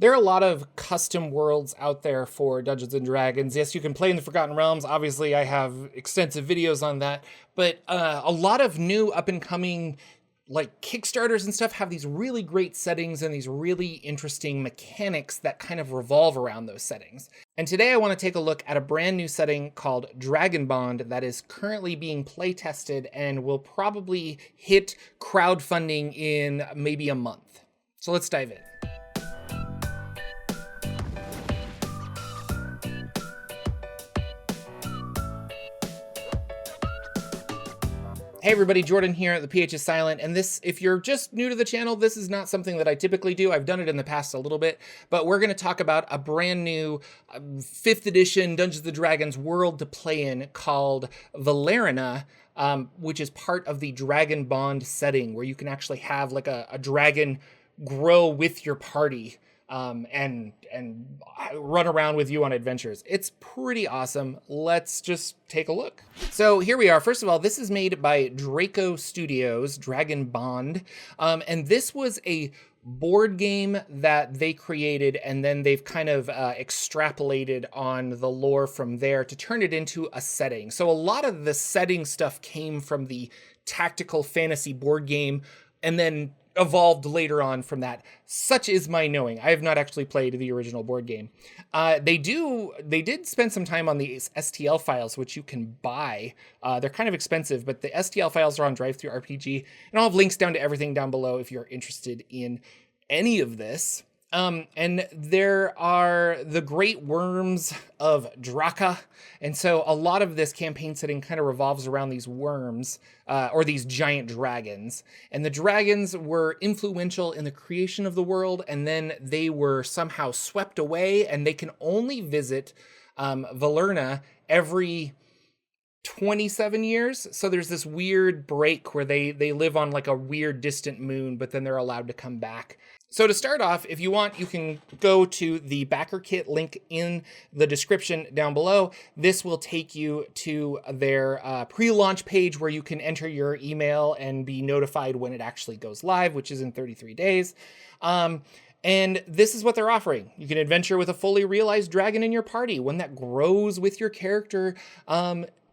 There are a lot of custom worlds out there for Dungeons and Dragons. Yes, you can play in the Forgotten Realms. Obviously, I have extensive videos on that. But a lot of new up and coming like Kickstarters and stuff have these really great settings and these really interesting mechanics that kind of revolve around those settings. And today I want to take a look at a brand new setting called Dragonbond that is currently being play tested and will probably hit crowdfunding in maybe a month. So let's dive in. Hey everybody, Jordan here, the PH is silent, and this, if you're just new to the channel, this is not something that I typically do. I've done it in the past a little bit, but we're going to talk about a brand new 5th edition Dungeons & Dragons world to play in called Valerina, which is part of the Dragonbond setting, where you can actually have like a dragon grow with your party. And run around with you on adventures. It's pretty awesome. Let's just take a look. So here we are. First of all, this is made by Draco Studios, Dragonbond. And this was a board game that they created, and then they've kind of extrapolated on the lore from there to turn it into a setting. So a lot of the setting stuff came from the tactical fantasy board game, and then evolved later on from that. Such is my knowing. I have not actually played the original board game. They did spend some time on the STL files, which you can buy. They're kind of expensive, but the STL files are on DriveThruRPG, and I'll have links down to everything down below if you're interested in any of this. And there are the great worms of Draka. And so a lot of this campaign setting kind of revolves around these worms, or these giant dragons. And the dragons were influential in the creation of the world, and then they were somehow swept away, and they can only visit Valerina every 27 years. So there's this weird break where they live on like a weird distant moon, but then they're allowed to come back. So to start off, if you want, you can go to the backer kit link in the description down below. This will take you to their pre-launch page where you can enter your email and be notified when it actually goes live, which is in 33 days. And this is what they're offering. You can adventure with a fully realized dragon in your party, one that grows with your character,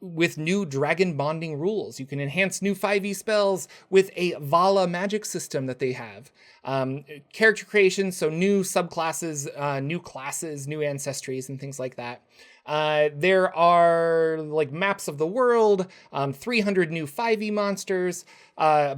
with new dragon bonding rules. You can enhance new 5e spells with a Vala magic system that they have. Character creation, so new subclasses, new classes, new ancestries, and things like that. There are like maps of the world, 300 new 5e monsters,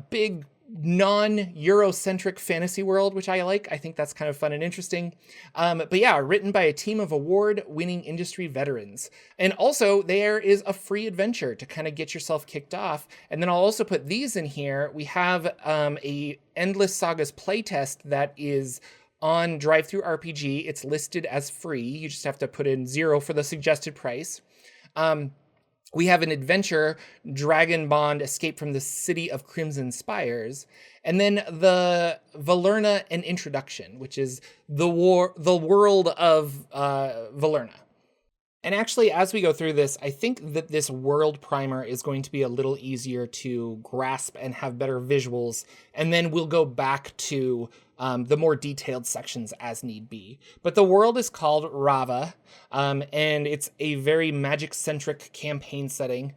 big non-Eurocentric fantasy world, which I like. I think that's kind of fun and interesting. But yeah, written by a team of award-winning industry veterans. And also there is a free adventure to kind of get yourself kicked off. And then I'll also put these in here. We have a Endless Sagas playtest that is on DriveThruRPG. It's listed as free. You just have to put in 0 for the suggested price. We have an adventure, Dragonbond Escape from the City of Crimson Spires, and then the Valerina An Introduction, which is the world of Valerina. And actually, as we go through this, I think that this world primer is going to be a little easier to grasp and have better visuals, and then we'll go back to the more detailed sections as need be. But the world is called Rava, and it's a very magic-centric campaign setting.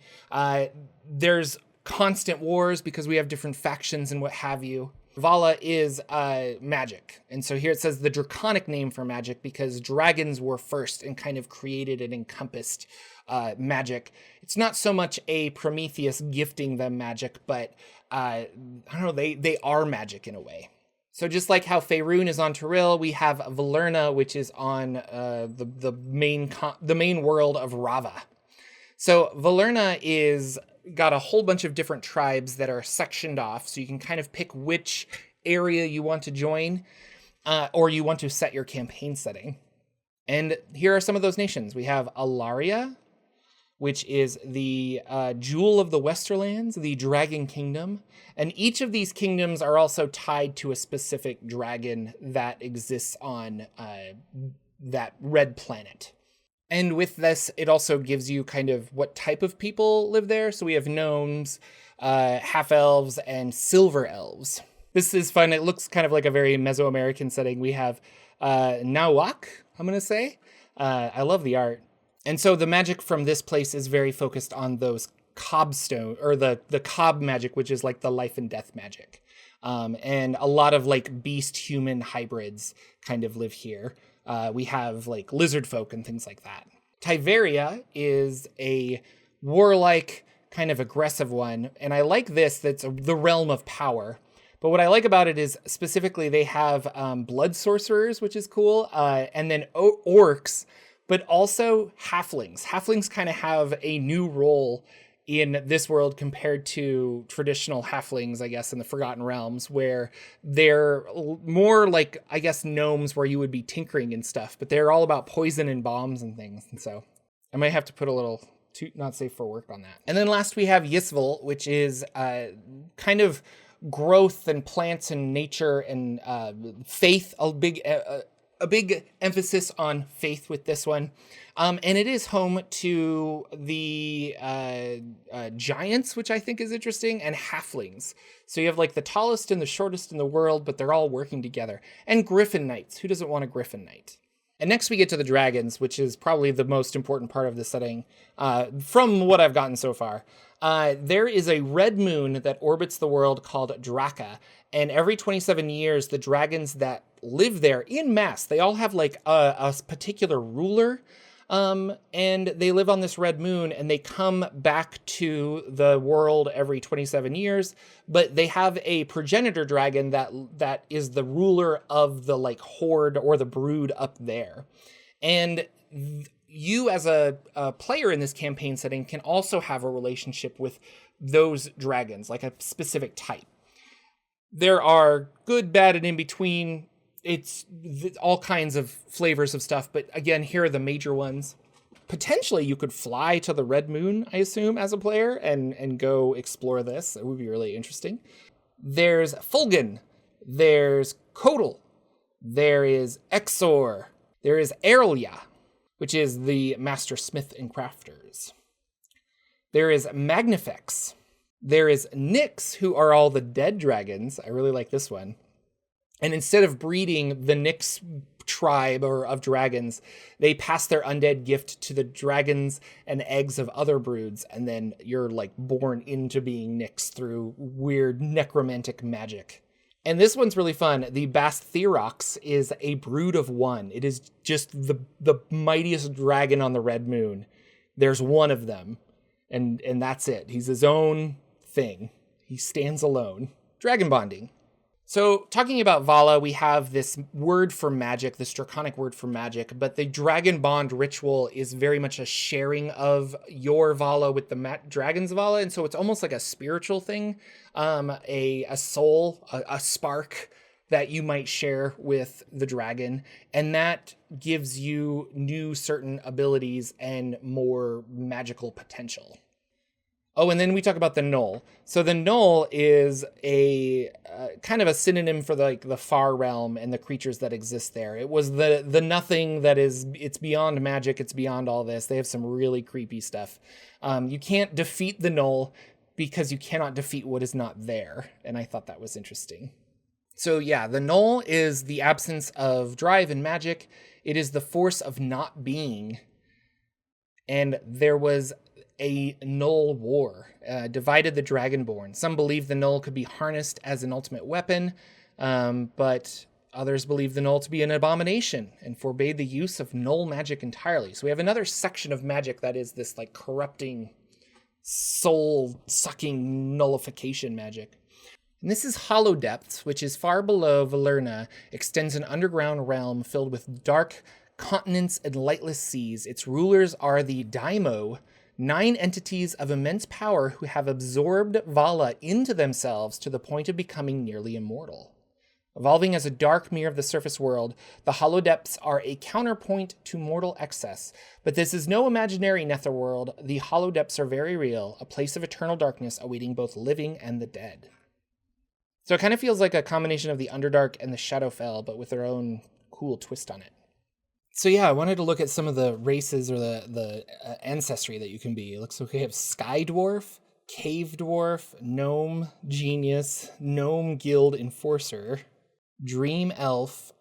There's constant wars because we have different factions and what have you. Vala is magic. And so here it says the draconic name for magic because dragons were first and kind of created and encompassed magic. It's not so much a Prometheus gifting them magic, but I don't know, they are magic in a way. So just like how Faerun is on Toril, we have Valerina, which is on the main world of Rava. So Valerina is got a whole bunch of different tribes that are sectioned off, so you can kind of pick which area you want to join, or you want to set your campaign setting. And here are some of those nations. We have Alaria, which is the Jewel of the Westerlands, the Dragon Kingdom. And each of these kingdoms are also tied to a specific dragon that exists on that red planet. And with this, it also gives you kind of what type of people live there. So we have gnomes, half-elves, and silver elves. This is fun. It looks kind of like a very Mesoamerican setting. We have Nawak, I'm going to say. I love the art. And so the magic from this place is very focused on those cobstone, or the cob magic, which is like the life and death magic. And a lot of like beast human hybrids kind of live here. We have like lizard folk and things like that. Tyveria is a warlike kind of aggressive one. And I like this, that's the realm of power. But what I like about it is specifically they have blood sorcerers, which is cool. And then orcs, but also halflings. Halflings kind of have a new role in this world compared to traditional halflings, I guess, in the Forgotten Realms, where they're more like, I guess, gnomes where you would be tinkering and stuff, but they're all about poison and bombs and things. And so I might have to put a little not safe for work on that. And then last we have Yisvel, which is kind of growth and plants and nature and faith, a big emphasis on faith with this one. And it is home to the giants, which I think is interesting, and halflings. So you have like the tallest and the shortest in the world, but they're all working together. And griffin knights. Who doesn't want a griffin knight? And next we get to the dragons, which is probably the most important part of the setting from what I've gotten so far. There is a red moon that orbits the world called Draka. And every 27 years, the dragons that live there in mass, they all have like a particular ruler. And they live on this red moon, and they come back to the world every 27 years, but they have a progenitor dragon that is the ruler of the like horde or the brood up there. And you as a player in this campaign setting can also have a relationship with those dragons, like a specific type. There are good, bad, and in between. It's all kinds of flavors of stuff, but again, here are the major ones. Potentially, you could fly to the Red Moon, I assume, as a player, and go explore this. It would be really interesting. There's Fulgen. There's Kodal. There is Exor. There is Erlia, which is the Master Smith and Crafters. There is Magnifex. There is Nyx, who are all the dead dragons. I really like this one. And instead of breeding the Nyx tribe or of dragons, they pass their undead gift to the dragons and eggs of other broods, and then you're like born into being Nyx through weird necromantic magic. And this one's really fun. The Bast Therox is a brood of one. It is just the mightiest dragon on the Red Moon. There's one of them, and that's it. He's his own thing. He stands alone. Dragon bonding. So talking about Vala, we have this word for magic, this draconic word for magic, but the Dragon Bond ritual is very much a sharing of your Vala with the dragon's Vala, and so it's almost like a spiritual thing, a soul, a spark that you might share with the dragon, and that gives you new certain abilities and more magical potential. Oh, and then we talk about the Null. So the Null is a kind of a synonym for the far realm and the creatures that exist there. It was the nothing that is, it's beyond magic, it's beyond all this. They have some really creepy stuff. You can't defeat the Null because you cannot defeat what is not there. And I thought that was interesting. So yeah, the Null is the absence of drive and magic. It is the force of not being. And there was a Null war, divided the Dragonborn. Some believe the Null could be harnessed as an ultimate weapon, but others believe the Null to be an abomination and forbade the use of Null magic entirely. So we have another section of magic that is this like corrupting, soul-sucking nullification magic. And this is Hollow Depths, which is far below Valerna, extends an underground realm filled with dark continents and lightless seas. Its rulers are the Daimo, 9 entities of immense power who have absorbed Vala into themselves to the point of becoming nearly immortal. Evolving as a dark mirror of the surface world, the Hollow Depths are a counterpoint to mortal excess. But this is no imaginary netherworld. The Hollow Depths are very real, a place of eternal darkness awaiting both living and the dead. So it kind of feels like a combination of the Underdark and the Shadowfell, but with their own cool twist on it. So yeah, I wanted to look at some of the races or the ancestry that you can be. It looks like we have Sky Dwarf, Cave Dwarf, Gnome Genius, Gnome Guild Enforcer, Dream Elf,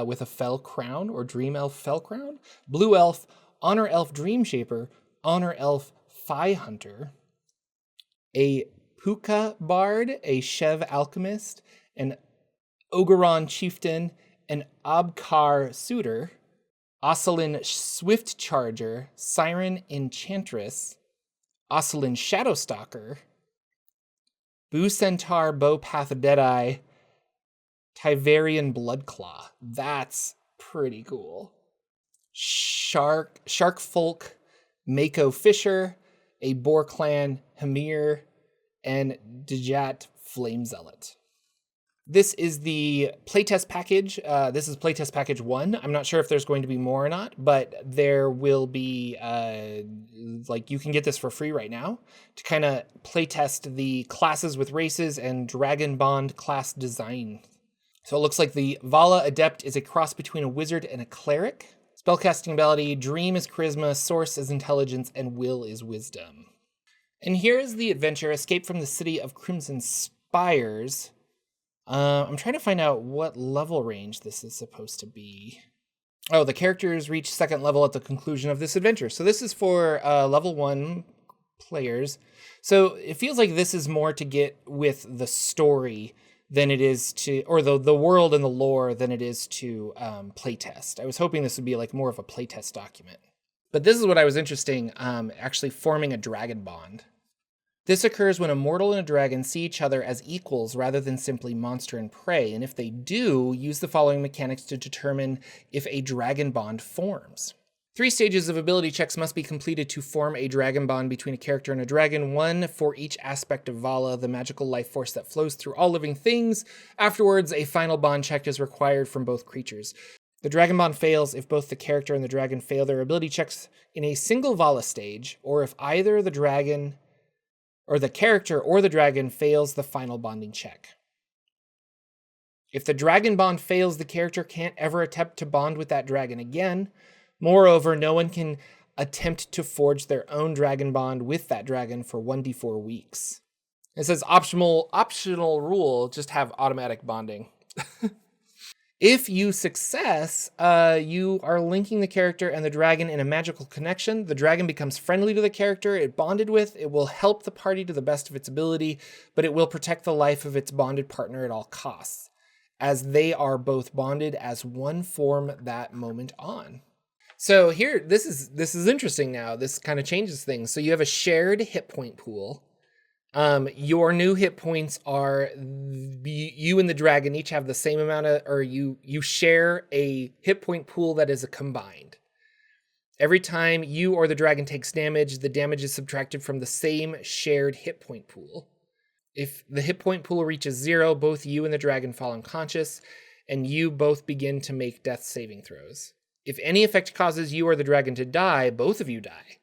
with a fell crown or dream elf fell crown. Blue elf, honor elf dream shaper, honor elf Phi hunter. A Puka bard, a Shev alchemist, an Ogeron chieftain, an Abkar suitor, Ocelin swift charger, Siren enchantress, Ocelin shadowstalker, Boo centaur bowpath deadeye, Tiverian bloodclaw. That's pretty cool. Shark folk, Mako fisher, a Boar clan Hamir, and Djat flame zealot. This is the playtest package. This is playtest package 1. I'm not sure if there's going to be more or not, but there will be, you can get this for free right now to kind of playtest the classes with races and Dragonbond class design. So it looks like the Vala Adept is a cross between a wizard and a cleric. Spellcasting ability, Dream is charisma, Source is intelligence, and Will is wisdom. And here's the adventure, Escape from the City of Crimson Spires. I'm trying to find out what level range this is supposed to be. Oh, the characters reach 2nd level at the conclusion of this adventure. So this is for level 1 players. So it feels like this is more to get with the story than it is to, or the world and the lore than it is to playtest. I was hoping this would be like more of a playtest document. But this is what I was interested in, actually forming a dragon bond. This occurs when a mortal and a dragon see each other as equals rather than simply monster and prey, and if they do, use the following mechanics to determine if a dragon bond forms. 3 stages of ability checks must be completed to form a dragon bond between a character and a dragon, 1 for each aspect of Vala, the magical life force that flows through all living things. Afterwards, a final bond check is required from both creatures. The dragon bond fails if both the character and the dragon fail their ability checks in a single Vala stage, or if either the dragon or the character or the dragon fails the final bonding check. If the dragon bond fails, the character can't ever attempt to bond with that dragon again. Moreover, no one can attempt to forge their own dragon bond with that dragon for 1d4 weeks. It says optional rule, just have automatic bonding. If you success, you are linking the character and the dragon in a magical connection. The dragon becomes friendly to the character it bonded with. It will help the party to the best of its ability, but it will protect the life of its bonded partner at all costs, as they are both bonded as one form that moment on. So here, this is interesting now. This kind of changes things. So you have a shared hit point pool. Your new hit points are, you and the dragon each have the same amount of, or you share a hit point pool that is a combined. Every time you or the dragon takes damage, the damage is subtracted from the same shared hit point pool. If the hit point pool reaches 0, both you and the dragon fall unconscious, and you both begin to make death saving throws. If any effect causes you or the dragon to die, both of you die.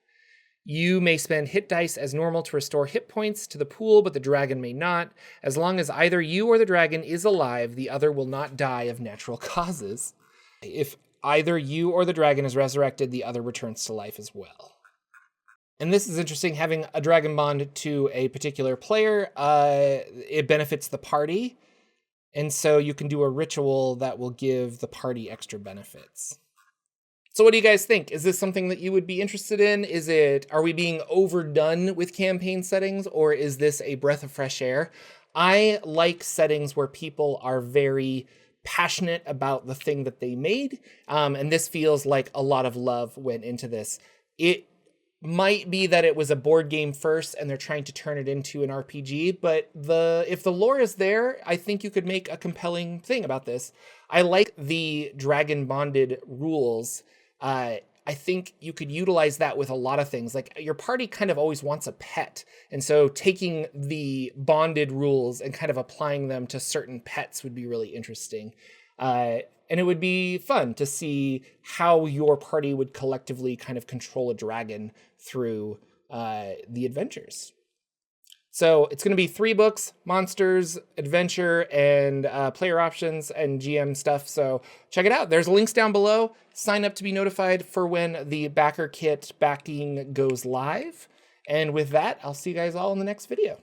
You may spend hit dice as normal to restore hit points to the pool, but the dragon may not. As long as either you or the dragon is alive, the other will not die of natural causes. If either you or the dragon is resurrected, the other returns to life as well. And this is interesting, having a dragon bond to a particular player, it benefits the party. And so you can do a ritual that will give the party extra benefits. So what do you guys think? Is this something that you would be interested in? Are we being overdone with campaign settings, or is this a breath of fresh air? I like settings where people are very passionate about the thing that they made. And this feels like a lot of love went into this. It might be that it was a board game first and they're trying to turn it into an RPG, but if the lore is there, I think you could make a compelling thing about this. I like the dragon bonded rules. I think you could utilize that with a lot of things. Like, your party kind of always wants a pet. And so taking the bonded rules and kind of applying them to certain pets would be really interesting. And it would be fun to see how your party would collectively kind of control a dragon through the adventures. So it's going to be 3 books: monsters, adventure, and player options and GM stuff. So check it out. There's links down below. Sign up to be notified for when the backer kit backing goes live. And with that, I'll see you guys all in the next video.